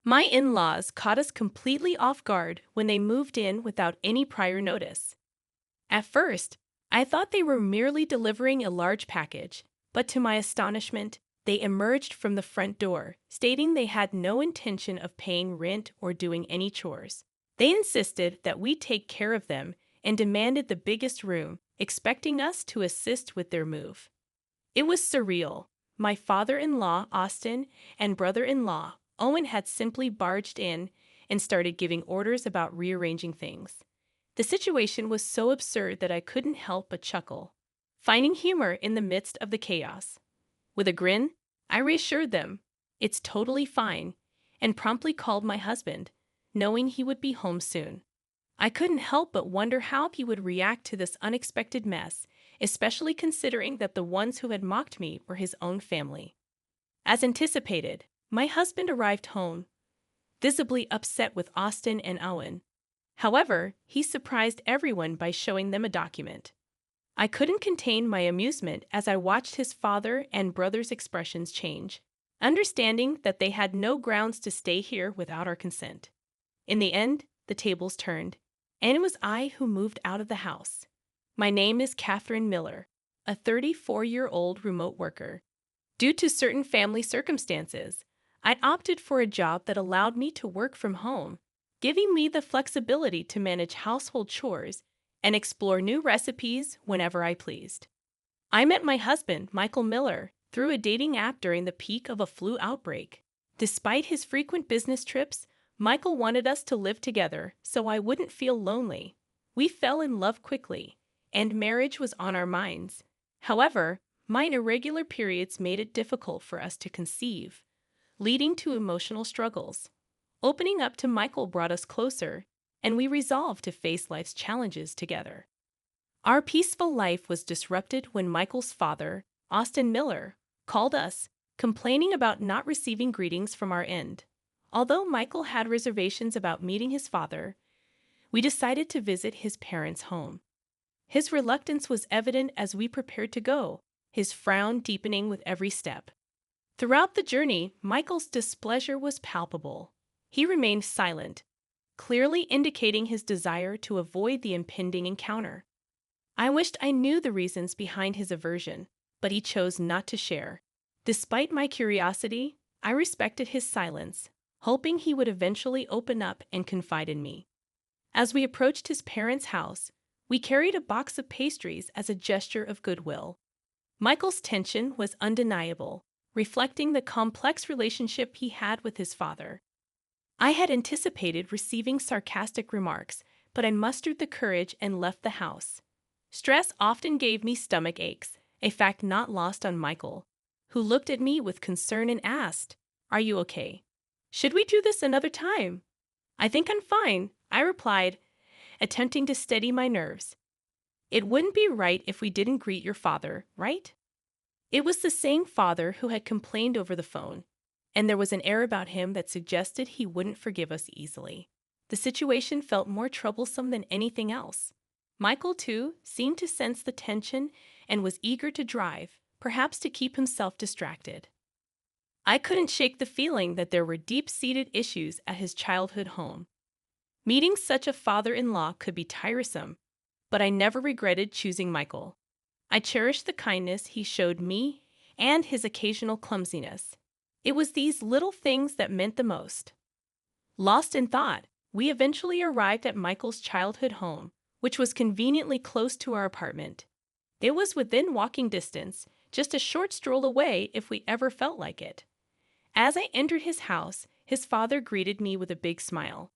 My in-laws caught us completely off guard when they moved in without any prior notice. At first, I thought they were merely delivering a large package, but to my astonishment, they emerged from the front door, stating they had no intention of paying rent or doing any chores. They insisted that we take care of them and demanded the biggest room, expecting us to assist with their move. It was surreal. My father-in-law, Austin, and brother-in-law, Owen, had simply barged in and started giving orders about rearranging things. The situation was so absurd that I couldn't help but chuckle, finding humor in the midst of the chaos. With a grin, I reassured them, "It's totally fine," and promptly called my husband, knowing he would be home soon. I couldn't help but wonder how he would react to this unexpected mess, especially considering that the ones who had mocked me were his own family. As anticipated, my husband arrived home, visibly upset with Austin and Owen. However, he surprised everyone by showing them a document. I couldn't contain my amusement as I watched his father and brother's expressions change, understanding that they had no grounds to stay here without our consent. In the end, the tables turned, and it was I who moved out of the house. My name is Catherine Miller, a 34-year-old remote worker. Due to certain family circumstances, I opted for a job that allowed me to work from home, giving me the flexibility to manage household chores and explore new recipes whenever I pleased. I met my husband, Michael Miller, through a dating app during the peak of a flu outbreak. Despite his frequent business trips, Michael wanted us to live together so I wouldn't feel lonely. We fell in love quickly, and marriage was on our minds. However, my irregular periods made it difficult for us to conceive, leading to emotional struggles. Opening up to Michael brought us closer, and we resolved to face life's challenges together. Our peaceful life was disrupted when Michael's father, Austin Miller, called us, complaining about not receiving greetings from our end. Although Michael had reservations about meeting his father, we decided to visit his parents' home. His reluctance was evident as we prepared to go, his frown deepening with every step. Throughout the journey, Michael's displeasure was palpable. He remained silent, clearly indicating his desire to avoid the impending encounter. I wished I knew the reasons behind his aversion, but he chose not to share. Despite my curiosity, I respected his silence, hoping he would eventually open up and confide in me. As we approached his parents' house, we carried a box of pastries as a gesture of goodwill. Michael's tension was undeniable, reflecting the complex relationship he had with his father. I had anticipated receiving sarcastic remarks, but I mustered the courage and left the house. Stress often gave me stomach aches, a fact not lost on Michael, who looked at me with concern and asked, "Are you okay? Should we do this another time?" "I think I'm fine," I replied, attempting to steady my nerves. "It wouldn't be right if we didn't greet your father, right?" It was the same father who had complained over the phone, and there was an air about him that suggested he wouldn't forgive us easily. The situation felt more troublesome than anything else. Michael, too, seemed to sense the tension and was eager to drive, perhaps to keep himself distracted. I couldn't shake the feeling that there were deep-seated issues at his childhood home. Meeting such a father-in-law could be tiresome, but I never regretted choosing Michael. I cherished the kindness he showed me and his occasional clumsiness. It was these little things that meant the most. Lost in thought, we eventually arrived at Michael's childhood home, which was conveniently close to our apartment. It was within walking distance, just a short stroll away if we ever felt like it. As I entered his house, his father greeted me with a big smile.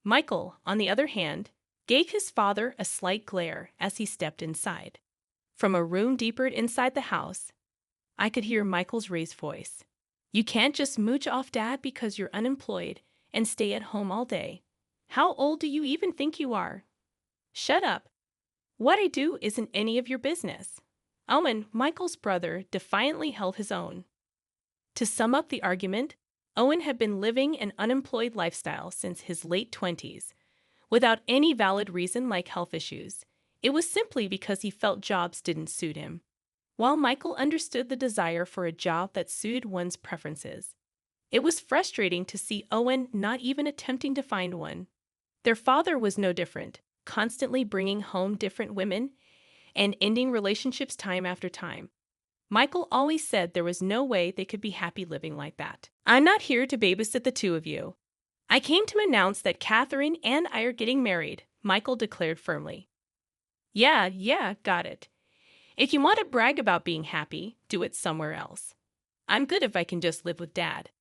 Michael, on the other hand, gave his father a slight glare as he stepped inside. From a room deeper inside the house, I could hear Michael's raised voice. "You can't just mooch off Dad because you're unemployed and stay at home all day. How old do you even think you are?" "Shut up. What I do isn't any of your business." Owen, Michael's brother, defiantly held his own. To sum up the argument, Owen had been living an unemployed lifestyle since his late 20s, without any valid reason like health issues. It was simply because he felt jobs didn't suit him, while Michael understood the desire for a job that suited one's preferences. It was frustrating to see Owen not even attempting to find one. Their father was no different, constantly bringing home different women and ending relationships time after time. Michael always said there was no way they could be happy living like that. I'm not here to babysit the two of you. I came to announce that Catherine and I are getting married, Michael declared firmly. Yeah, got it. If you want to brag about being happy, do it somewhere else. I'm good if I can just live with Dad.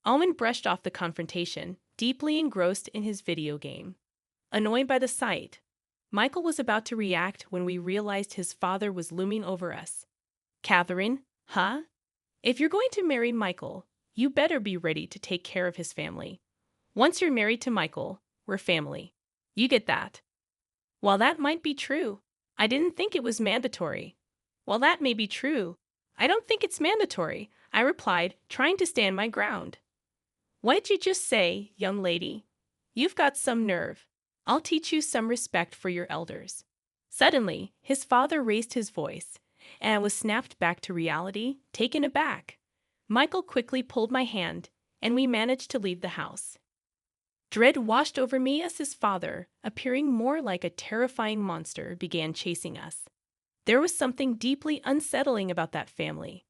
Owen brushed off the confrontation, deeply engrossed in his video game. Annoyed by the sight, Michael was about to react when we realized his father was looming over us. Catherine, huh? If you're going to marry Michael, you better be ready to take care of his family. Once you're married to Michael, we're family. You get that? While that might be true, I didn't think it was mandatory. While that may be true, I don't think it's mandatory, I replied, trying to stand my ground. What did you just say, young lady? You've got some nerve. I'll teach you some respect for your elders. Suddenly, his father raised his voice, and I was snapped back to reality, taken aback. Michael quickly pulled my hand, and we managed to leave the house. Dread washed over me as his father, appearing more like a terrifying monster, began chasing us. There was something deeply unsettling about that family.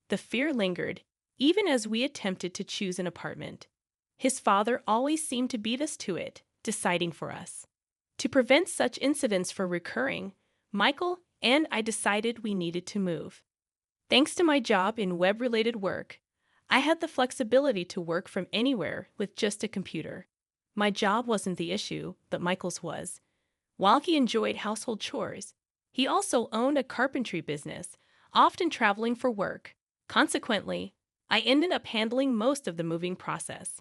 The fear lingered, even as we attempted to choose an apartment. His father always seemed to beat us to it, deciding for us. To prevent such incidents from recurring, Michael and I decided we needed to move. Thanks to my job in web-related work, I had the flexibility to work from anywhere with just a computer. My job wasn't the issue, but Michael's was. While he enjoyed household chores, he also owned a carpentry business, often traveling for work. Consequently, I ended up handling most of the moving process.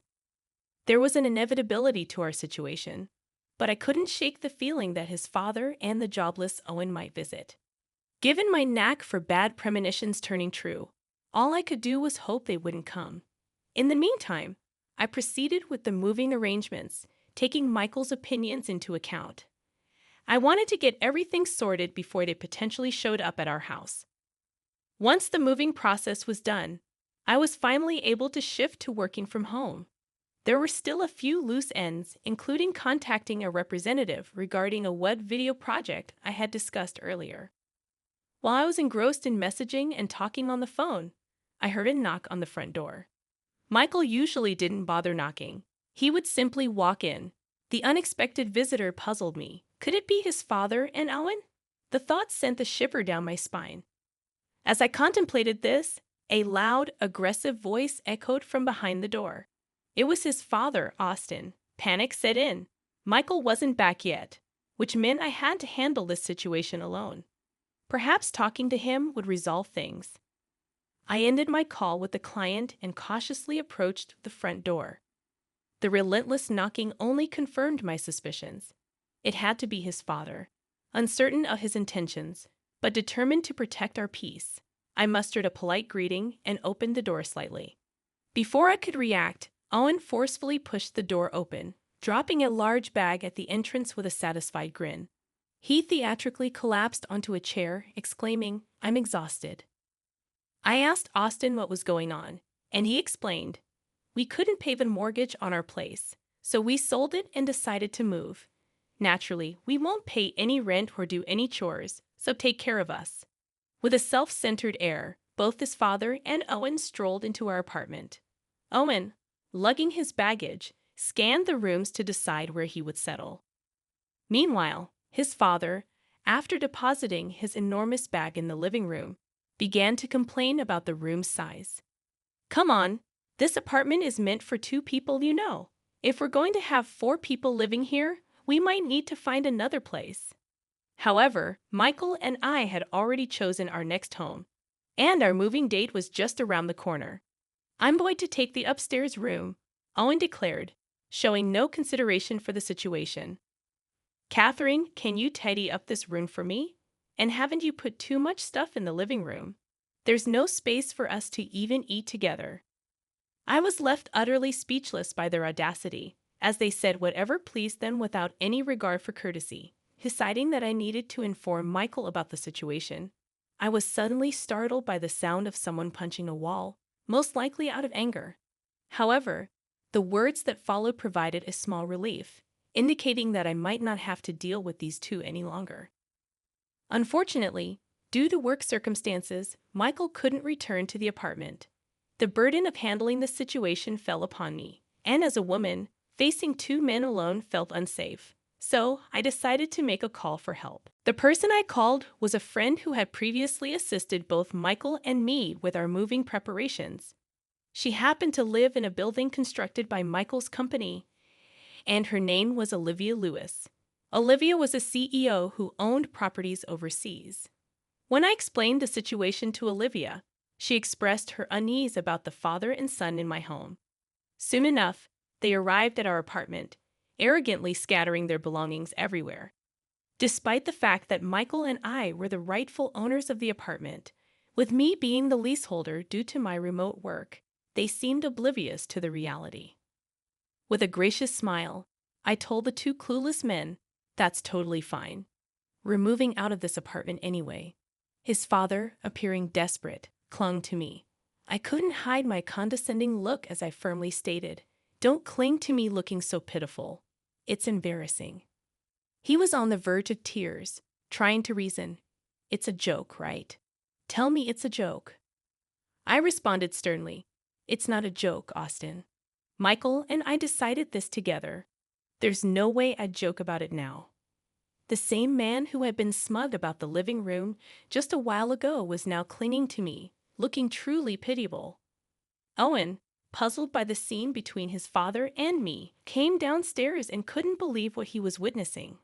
There was an inevitability to our situation, but I couldn't shake the feeling that his father and the jobless Owen might visit. Given my knack for bad premonitions turning true, all I could do was hope they wouldn't come. In the meantime, I proceeded with the moving arrangements, taking Michael's opinions into account. I wanted to get everything sorted before they potentially showed up at our house. Once the moving process was done, I was finally able to shift to working from home. There were still a few loose ends, including contacting a representative regarding a web video project I had discussed earlier. While I was engrossed in messaging and talking on the phone, I heard a knock on the front door. Michael usually didn't bother knocking. He would simply walk in. The unexpected visitor puzzled me. Could it be his father and Owen? The thought sent a shiver down my spine. As I contemplated this, a loud, aggressive voice echoed from behind the door. It was his father, Austin. Panic set in. Michael wasn't back yet, which meant I had to handle this situation alone. Perhaps talking to him would resolve things. I ended my call with the client and cautiously approached the front door. The relentless knocking only confirmed my suspicions. It had to be his father. Uncertain of his intentions, but determined to protect our peace, I mustered a polite greeting and opened the door slightly. Before I could react, Owen forcefully pushed the door open, dropping a large bag at the entrance with a satisfied grin. He theatrically collapsed onto a chair, exclaiming, "I'm exhausted." I asked Austin what was going on, and he explained, "We couldn't pay the mortgage on our place, so we sold it and decided to move. Naturally, we won't pay any rent or do any chores, so take care of us." With a self-centered air, both his father and Owen strolled into our apartment. Owen, lugging his baggage, scanned the rooms to decide where he would settle. Meanwhile, his father, after depositing his enormous bag in the living room, began to complain about the room's size. "Come on, this apartment is meant for 2 people, you know. If we're going to have 4 people living here, we might need to find another place." However, Michael and I had already chosen our next home, and our moving date was just around the corner. "I'm going to take the upstairs room," Owen declared, showing no consideration for the situation. "Catherine, can you tidy up this room for me? And haven't you put too much stuff in the living room? There's no space for us to even eat together." I was left utterly speechless by their audacity, as they said whatever pleased them without any regard for courtesy. Deciding that I needed to inform Michael about the situation, I was suddenly startled by the sound of someone punching a wall, most likely out of anger. However, the words that followed provided a small relief, indicating that I might not have to deal with these two any longer. Unfortunately, due to work circumstances, Michael couldn't return to the apartment. The burden of handling the situation fell upon me, and as a woman, facing two men alone felt unsafe. So, I decided to make a call for help. The person I called was a friend who had previously assisted both Michael and me with our moving preparations. She happened to live in a building constructed by Michael's company, and her name was Olivia Lewis. Olivia was a CEO who owned properties overseas. When I explained the situation to Olivia, she expressed her unease about the father and son in my home. Soon enough, they arrived at our apartment, arrogantly scattering their belongings everywhere. Despite the fact that Michael and I were the rightful owners of the apartment, with me being the leaseholder due to my remote work, they seemed oblivious to the reality. With a gracious smile, I told the two clueless men, "That's totally fine. We're moving out of this apartment anyway." His father, appearing desperate, clung to me. I couldn't hide my condescending look as I firmly stated, "Don't cling to me looking so pitiful. It's embarrassing." He was on the verge of tears, trying to reason. "It's a joke, right? Tell me it's a joke." I responded sternly, "It's not a joke, Austin. Michael and I decided this together. There's no way I'd joke about it now." The same man who had been smug about the living room just a while ago was now clinging to me, looking truly pitiable. Owen, puzzled by the scene between his father and me, came downstairs and couldn't believe what he was witnessing.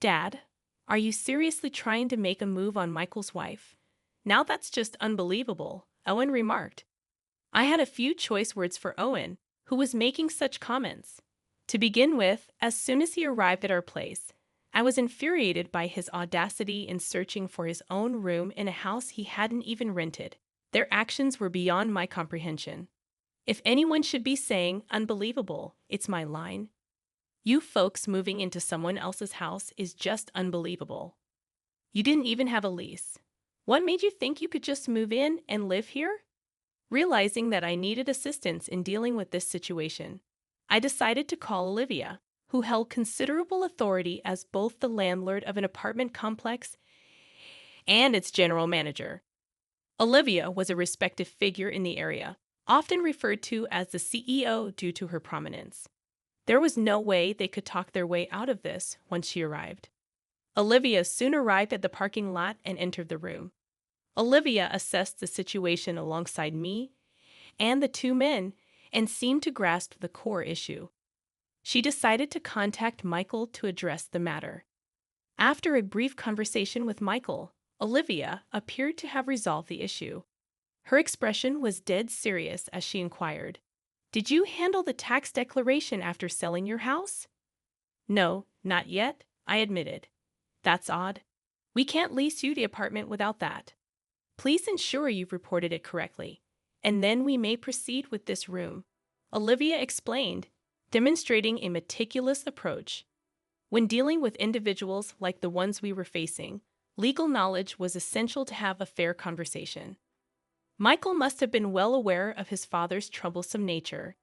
"Dad, are you seriously trying to make a move on Michael's wife? Now that's just unbelievable," Owen remarked. I had a few choice words for Owen, who was making such comments. To begin with, as soon as he arrived at our place, I was infuriated by his audacity in searching for his own room in a house he hadn't even rented. Their actions were beyond my comprehension. If anyone should be saying unbelievable, it's my line. You folks moving into someone else's house is just unbelievable. You didn't even have a lease. What made you think you could just move in and live here? Realizing that I needed assistance in dealing with this situation, I decided to call Olivia, who held considerable authority as both the landlord of an apartment complex and its general manager. Olivia was a respected figure in the area, often referred to as the CEO due to her prominence. There was no way they could talk their way out of this once she arrived. Olivia soon arrived at the parking lot and entered the room. Olivia assessed the situation alongside me and the two men and seemed to grasp the core issue. She decided to contact Michael to address the matter. After a brief conversation with Michael, Olivia appeared to have resolved the issue. Her expression was dead serious as she inquired, "Did you handle the tax declaration after selling your house?" "No, not yet," I admitted. "That's odd. We can't lease you the apartment without that. Please ensure you've reported it correctly, and then we may proceed with this room," Olivia explained, demonstrating a meticulous approach. When dealing with individuals like the ones we were facing, legal knowledge was essential to have a fair conversation. Michael must have been well aware of his father's troublesome nature.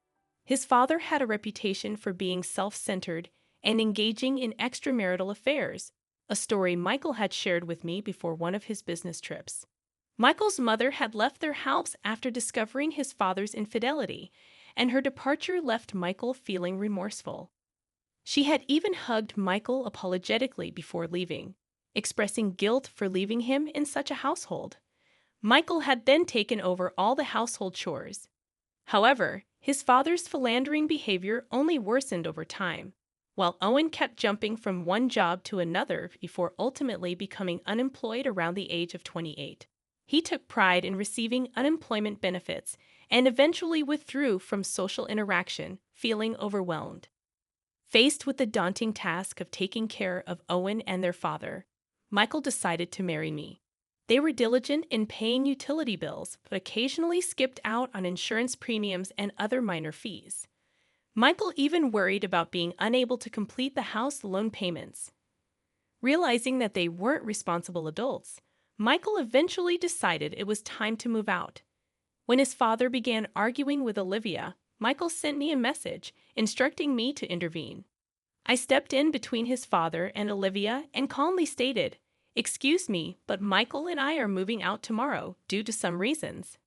His father had a reputation for being self-centered and engaging in extramarital affairs, a story Michael had shared with me before one of his business trips. Michael's mother had left their house after discovering his father's infidelity, and her departure left Michael feeling remorseful. She had even hugged Michael apologetically before leaving, expressing guilt for leaving him in such a household. Michael had then taken over all the household chores. However, his father's philandering behavior only worsened over time, while Owen kept jumping from one job to another before ultimately becoming unemployed around the age of 28. He took pride in receiving unemployment benefits and eventually withdrew from social interaction, feeling overwhelmed. Faced with the daunting task of taking care of Owen and their father, Michael decided to marry me. They were diligent in paying utility bills, but occasionally skipped out on insurance premiums and other minor fees. Michael even worried about being unable to complete the house loan payments. Realizing that they weren't responsible adults, Michael eventually decided it was time to move out. When his father began arguing with Olivia, Michael sent me a message instructing me to intervene. I stepped in between his father and Olivia and calmly stated, "Excuse me, but Michael and I are moving out tomorrow due to some reasons."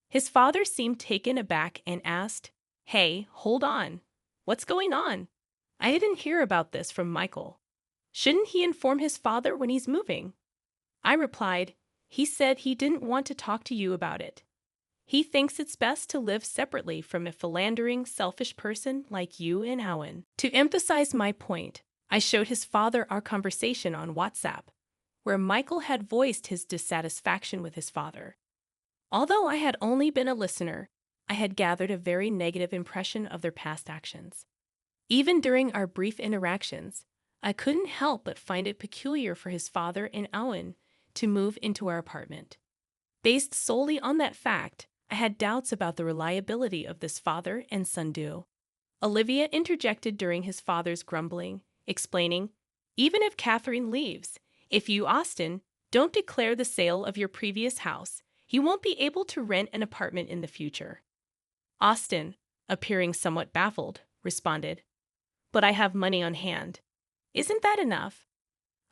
His father seemed taken aback and asked, "Hey, hold on. What's going on? I didn't hear about this from Michael. Shouldn't he inform his father when he's moving?" I replied, "He said he didn't want to talk to you about it. He thinks it's best to live separately from a philandering, selfish person like you and Owen." To emphasize my point, I showed his father our conversation on WhatsApp, where Michael had voiced his dissatisfaction with his father. Although I had only been a listener, I had gathered a very negative impression of their past actions. Even during our brief interactions, I couldn't help but find it peculiar for his father and Owen to move into our apartment. Based solely on that fact, I had doubts about the reliability of this father and son duo. Olivia interjected during his father's grumbling, explaining, "Even if Catherine leaves, if you, Austin, don't declare the sale of your previous house, he won't be able to rent an apartment in the future." Austin, appearing somewhat baffled, responded, "But I have money on hand. Isn't that enough?"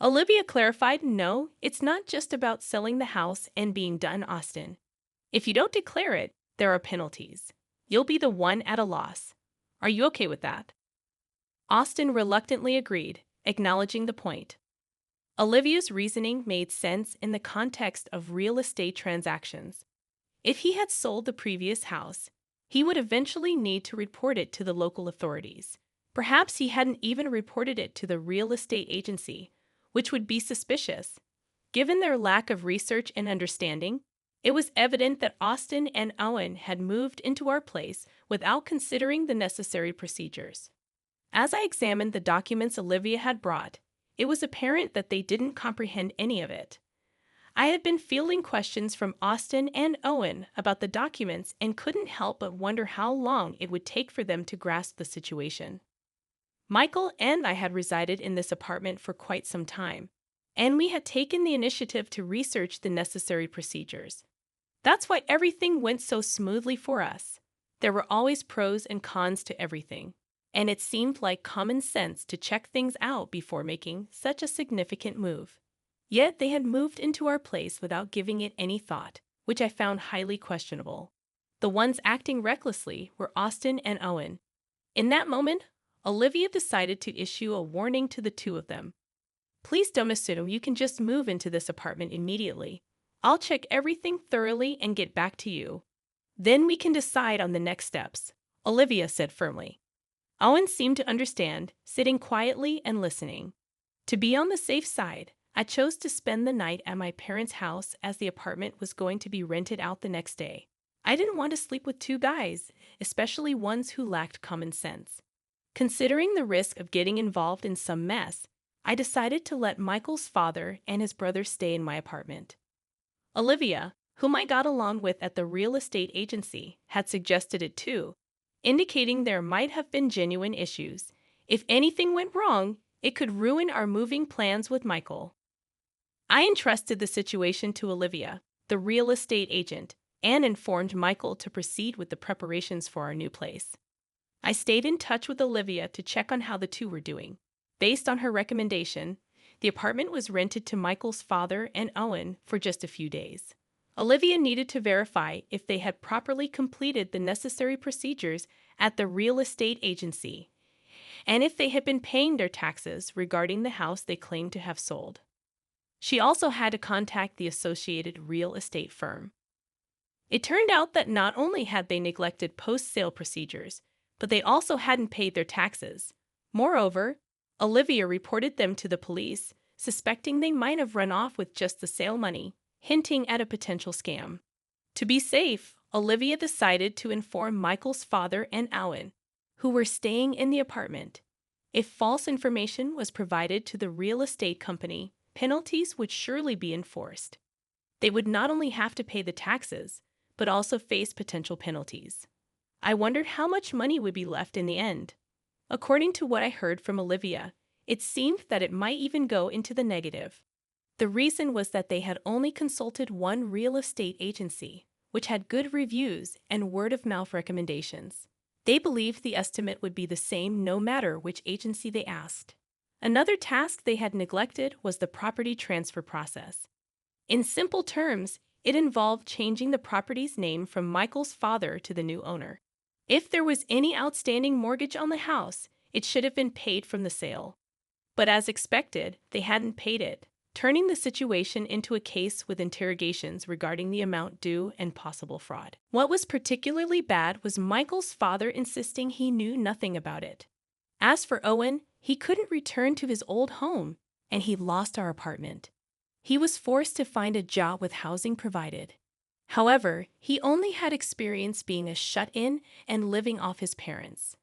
Olivia clarified, "No, it's not just about selling the house and being done, Austin. If you don't declare it, there are penalties. You'll be the one at a loss. Are you okay with that?" Austin reluctantly agreed, acknowledging the point. Olivia's reasoning made sense in the context of real estate transactions. If he had sold the previous house, he would eventually need to report it to the local authorities. Perhaps he hadn't even reported it to the real estate agency, which would be suspicious. Given their lack of research and understanding, it was evident that Austin and Owen had moved into our place without considering the necessary procedures. As I examined the documents Olivia had brought, it was apparent that they didn't comprehend any of it. I had been fielding questions from Austin and Owen about the documents and couldn't help but wonder how long it would take for them to grasp the situation. Michael and I had resided in this apartment for quite some time, and we had taken the initiative to research the necessary procedures. That's why everything went so smoothly for us. There were always pros and cons to everything, and it seemed like common sense to check things out before making such a significant move. Yet they had moved into our place without giving it any thought, which I found highly questionable. The ones acting recklessly were Austin and Owen. In that moment, Olivia decided to issue a warning to the two of them. "Please don't assume you can just move into this apartment immediately. I'll check everything thoroughly and get back to you. Then we can decide on the next steps," Olivia said firmly. Owen seemed to understand, sitting quietly and listening. To be on the safe side, I chose to spend the night at my parents' house as the apartment was going to be rented out the next day. I didn't want to sleep with two guys, especially ones who lacked common sense. Considering the risk of getting involved in some mess, I decided to let Michael's father and his brother stay in my apartment. Olivia, whom I got along with at the real estate agency, had suggested it too, indicating there might have been genuine issues. If anything went wrong, it could ruin our moving plans with Michael. I entrusted the situation to Olivia, the real estate agent, and informed Michael to proceed with the preparations for our new place. I stayed in touch with Olivia to check on how the two were doing. Based on her recommendation, the apartment was rented to Michael's father and Owen for just a few days. Olivia needed to verify if they had properly completed the necessary procedures at the real estate agency, and if they had been paying their taxes regarding the house they claimed to have sold. She also had to contact the associated real estate firm. It turned out that not only had they neglected post-sale procedures, but they also hadn't paid their taxes. Moreover, Olivia reported them to the police, suspecting they might have run off with just the sale money, hinting at a potential scam. To be safe, Olivia decided to inform Michael's father and Owen, who were staying in the apartment. If false information was provided to the real estate company, penalties would surely be enforced. They would not only have to pay the taxes, but also face potential penalties. I wondered how much money would be left in the end. According to what I heard from Olivia, it seemed that it might even go into the negative. The reason was that they had only consulted one real estate agency, which had good reviews and word-of-mouth recommendations. They believed the estimate would be the same no matter which agency they asked. Another task they had neglected was the property transfer process. In simple terms, it involved changing the property's name from Michael's father to the new owner. If there was any outstanding mortgage on the house, it should have been paid from the sale. But as expected, they hadn't paid it, turning the situation into a case with interrogations regarding the amount due and possible fraud. What was particularly bad was Michael's father insisting he knew nothing about it. As for Owen, he couldn't return to his old home, and he lost our apartment. He was forced to find a job with housing provided. However, he only had experience being a shut-in and living off his parents.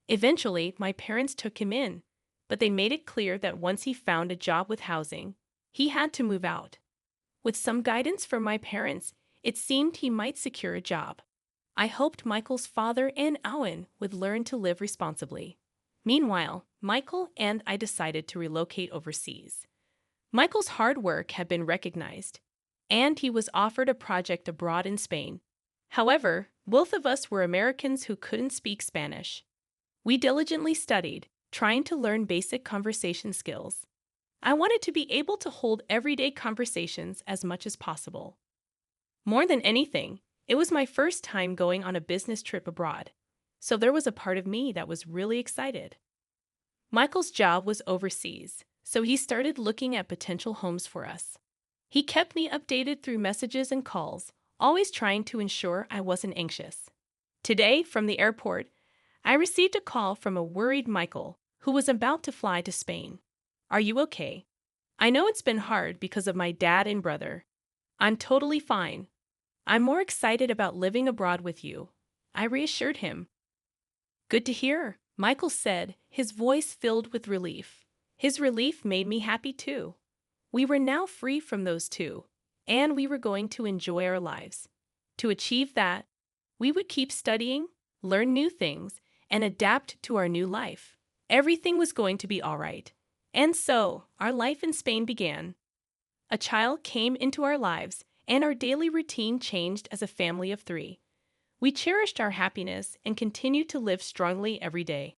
Eventually, my parents took him in, but they made it clear that once he found a job with housing, he had to move out. With some guidance from my parents, it seemed he might secure a job. I hoped Michael's father and Owen would learn to live responsibly. Meanwhile, Michael and I decided to relocate overseas. Michael's hard work had been recognized, and he was offered a project abroad in Spain. However, both of us were Americans who couldn't speak Spanish. We diligently studied, trying to learn basic conversation skills. I wanted to be able to hold everyday conversations as much as possible. More than anything, it was my first time going on a business trip abroad, so there was a part of me that was really excited. Michael's job was overseas, so he started looking at potential homes for us. He kept me updated through messages and calls, always trying to ensure I wasn't anxious. Today, from the airport, I received a call from a worried Michael who was about to fly to Spain. "Are you okay? I know it's been hard because of my dad and brother. I'm totally fine. I'm more excited about living abroad with you," I reassured him. "Good to hear," Michael said, his voice filled with relief. His relief made me happy too. We were now free from those two, and we were going to enjoy our lives. To achieve that, we would keep studying, learn new things, and adapt to our new life. Everything was going to be all right. And so, our life in Spain began. A child came into our lives, and our daily routine changed as a family of 3. We cherished our happiness and continued to live strongly every day.